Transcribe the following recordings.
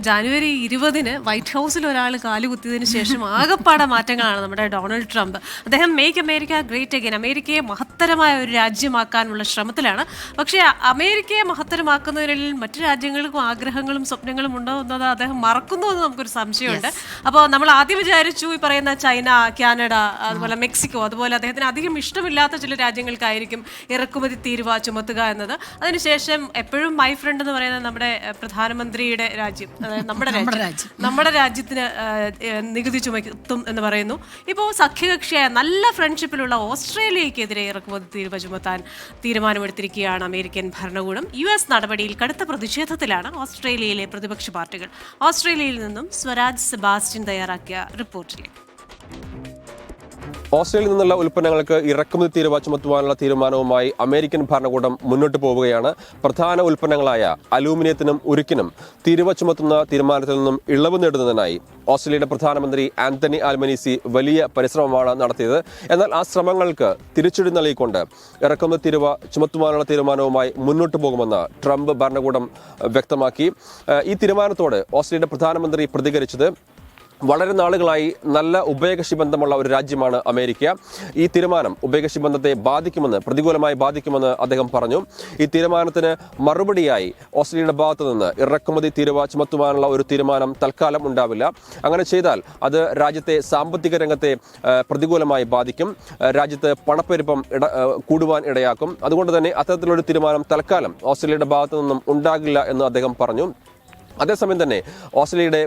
ജനുവരി 20-ന് white ഹൗസിൽ ഒരാൾ കാലുകുത്തിയതിനു ശേഷം ആകപ്പാടെ മാറ്റങ്ങളാണ് നമ്മുടെ ഡൊണാൾഡ് ട്രംപ്. അദ്ദേഹം മേക്ക് അമേരിക്ക ഗ്രേറ്റ് അഗൈൻ, അമേരിക്കയെ മഹത്തരമായ ഒരു രാജ്യമാക്കാനുള്ള ശ്രമത്തിലാണ്. പക്ഷേ അമേരിക്കയെ മഹത്തരമാക്കുന്നതിൽ മറ്റു രാജ്യങ്ങൾക്കും ആഗ്രഹങ്ങളും സ്വപ്നങ്ങളും ഉണ്ടോ എന്നത് അദ്ദേഹം മറക്കുന്നു എന്ന് നമുക്കൊരു സംശയമുണ്ട്. അപ്പോൾ നമ്മൾ ആദ്യം വിചാരിച്ചു ഈ പറയുന്ന ചൈന, കാനഡ, അതുപോലെ മെക്സിക്കോ, അതുപോലെ അദ്ദേഹത്തിന് അധികം ഇഷ്ടമില്ലാത്ത ചില രാജ്യങ്ങൾക്കായിരിക്കും ഇറക്കുമതി തീരുവ ചുമത്തുക എന്നത്. അതിനുശേഷം എപ്പോഴും മൈ ഫ്രണ്ട് എന്ന് പറയുന്ന നമ്മുടെ പ്രധാനമന്ത്രിയുടെ രാജ്യം, അതായത് നമ്മുടെ രാജ്യത്തിന് നികുതി ചുമത്തും എന്ന് പറയുന്നു. ഇപ്പോൾ സഖ്യകക്ഷിയായ നല്ല ഫ്രണ്ട്ഷിപ്പിലുള്ള ഓസ്ട്രേലിയക്കെതിരെ ഇറക്കുമതി തീരുവ ചുമത്താൻ തീരുമാനമെടുത്തിരിക്കുകയാണ് അമേരിക്കൻ ഭരണകൂടം. US നടപടിയിൽ കടുത്ത പ്രതിഷേധത്തിലാണ് ഓസ്ട്രേലിയയിലെ പ്രതിപക്ഷ പാർട്ടികൾ. ഓസ്ട്രേലിയയിൽ നിന്നും സ്വരാജ് സെബാസ്റ്റ്യൻ തയ്യാറാക്കിയ റിപ്പോർട്ടിലേക്ക്. ഓസ്ട്രേലിയയിൽ നിന്നുള്ള ഉൽപ്പന്നങ്ങൾക്ക് ഇറക്കുമതി തീരുവ ചുമത്തുവാനുള്ള തീരുമാനവുമായി അമേരിക്കൻ ഭരണകൂടം മുന്നോട്ട് പോവുകയാണ്. പ്രധാന ഉൽപ്പന്നങ്ങളായ അലൂമിനിയത്തിനും ഉരുക്കിനും തീരുവ ചുമത്തുന്ന തീരുമാനത്തിൽ നിന്നും ഇളവ് നേടുന്നതിനായി ഓസ്ട്രേലിയയുടെ പ്രധാനമന്ത്രി ആന്റണി ആൽബനീസി വലിയ പരിശ്രമമാണ് നടത്തിയത്. എന്നാൽ ആ ശ്രമങ്ങൾക്ക് തിരിച്ചടി നൽകിക്കൊണ്ട് ഇറക്കുമതി തീരുവ ചുമത്തുവാനുള്ള തീരുമാനവുമായി മുന്നോട്ട് പോകുമെന്ന് ട്രംപ് ഭരണകൂടം വ്യക്തമാക്കി. ഈ തീരുമാനത്തോട് ഓസ്ട്രേലിയയുടെ പ്രധാനമന്ത്രി പ്രതികരിച്ചത്, വളരെ നാളുകളായി നല്ല ഉഭയകക്ഷി ബന്ധമുള്ള ഒരു രാജ്യമാണ് അമേരിക്ക. ഈ തീരുമാനം ഉഭയകക്ഷി ബന്ധത്തെ പ്രതികൂലമായി ബാധിക്കുമെന്ന് അദ്ദേഹം പറഞ്ഞു. ഈ തീരുമാനത്തിന് മറുപടിയായി ഓസ്ട്രേലിയയുടെ ഭാഗത്തു നിന്ന് ഇറക്കുമതി തീരുവ ചുമത്തുവാനുള്ള ഒരു തീരുമാനം തൽക്കാലം ഉണ്ടാവില്ല. അങ്ങനെ ചെയ്താൽ അത് രാജ്യത്തെ സാമ്പത്തിക രംഗത്തെ പ്രതികൂലമായി ബാധിക്കും, രാജ്യത്ത് പണപ്പെരുപ്പം കൂടുവാൻ ഇടയാക്കും. അതുകൊണ്ട് തന്നെ അത്തരത്തിലൊരു തീരുമാനം തൽക്കാലം ഓസ്ട്രേലിയയുടെ ഭാഗത്തു നിന്നും ഉണ്ടാകില്ല എന്ന് അദ്ദേഹം പറഞ്ഞു. അതേസമയം തന്നെ ഓസ്ട്രേലിയയുടെ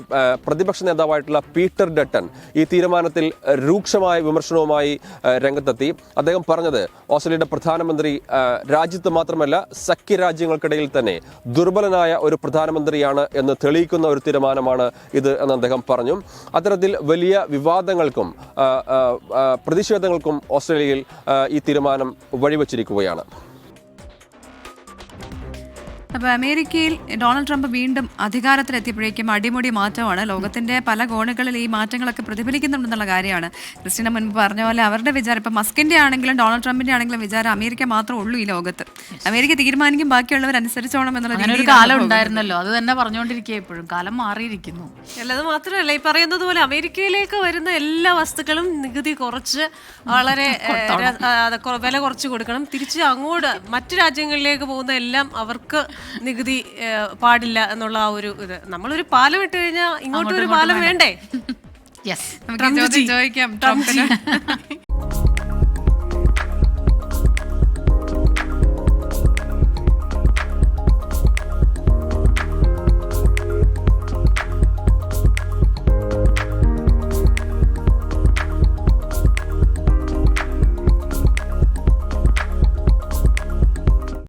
പ്രതിപക്ഷ നേതാവായിട്ടുള്ള പീറ്റർ ഡട്ടൺ ഈ തീരുമാനത്തിൽ രൂക്ഷമായ വിമർശനവുമായി രംഗത്തെത്തി. അദ്ദേഹം പറഞ്ഞത്, ഓസ്ട്രേലിയയുടെ പ്രധാനമന്ത്രി രാജ്യത്ത് മാത്രമല്ല സഖ്യരാജ്യങ്ങൾക്കിടയിൽ തന്നെ ദുർബലനായ ഒരു പ്രധാനമന്ത്രിയാണ് എന്ന് തെളിയിക്കുന്ന ഒരു തീരുമാനമാണ് ഇത് എന്ന് അദ്ദേഹം പറഞ്ഞു. അത്തരത്തിൽ വലിയ വിവാദങ്ങൾക്കും പ്രതിഷേധങ്ങൾക്കും ഓസ്ട്രേലിയയിൽ ഈ തീരുമാനം വഴിവെച്ചിരിക്കുകയാണ്. അപ്പോൾ അമേരിക്കയിൽ ഡൊണാൾഡ് ട്രംപ് വീണ്ടും അധികാരത്തിലെത്തിയപ്പോഴേക്കും അടിമുടി മാറ്റമാണ്. ലോകത്തിന്റെ പല കോണുകളിൽ ഈ മാറ്റങ്ങളൊക്കെ പ്രതിഫലിക്കുന്നുണ്ടെന്നുള്ള കാര്യമാണ്. ക്രിസ്റ്റീന മുൻപ് പറഞ്ഞ പോലെ അവരുടെ വിചാരം, ഇപ്പം മസ്കിന്റെ ആണെങ്കിലും ഡൊണാൾഡ് ട്രംപിന്റെ ആണെങ്കിലും വിചാരം അമേരിക്ക മാത്രമേ ഉള്ളൂ ഈ ലോകത്ത്. അമേരിക്ക തീരുമാനിക്കും, ബാക്കിയുള്ളവർ അനുസരിച്ചോണം എന്നുള്ള കാലം ഉണ്ടായിരുന്നല്ലോ. അത് തന്നെ പറഞ്ഞുകൊണ്ടിരിക്കുക, ഇപ്പോഴും കാലം മാറിയിരിക്കുന്നു. അല്ലാതെ മാത്രമല്ല, ഈ പറയുന്നത് പോലെ അമേരിക്കയിലേക്ക് വരുന്ന എല്ലാ വസ്തുക്കളും നികുതി കുറച്ച് വളരെ വില കുറച്ച് കൊടുക്കണം. തിരിച്ച് അങ്ങോട്ട് മറ്റു രാജ്യങ്ങളിലേക്ക് പോകുന്ന എല്ലാം അവർക്ക് നികുതി പാടില്ല എന്നുള്ള ആ ഒരു ഇത്. നമ്മളൊരു പാലം ഇട്ട് കഴിഞ്ഞാൽ ഇങ്ങോട്ടൊരു പാലം വേണ്ടേ? ചോദിക്കാം ട്രംപിന്.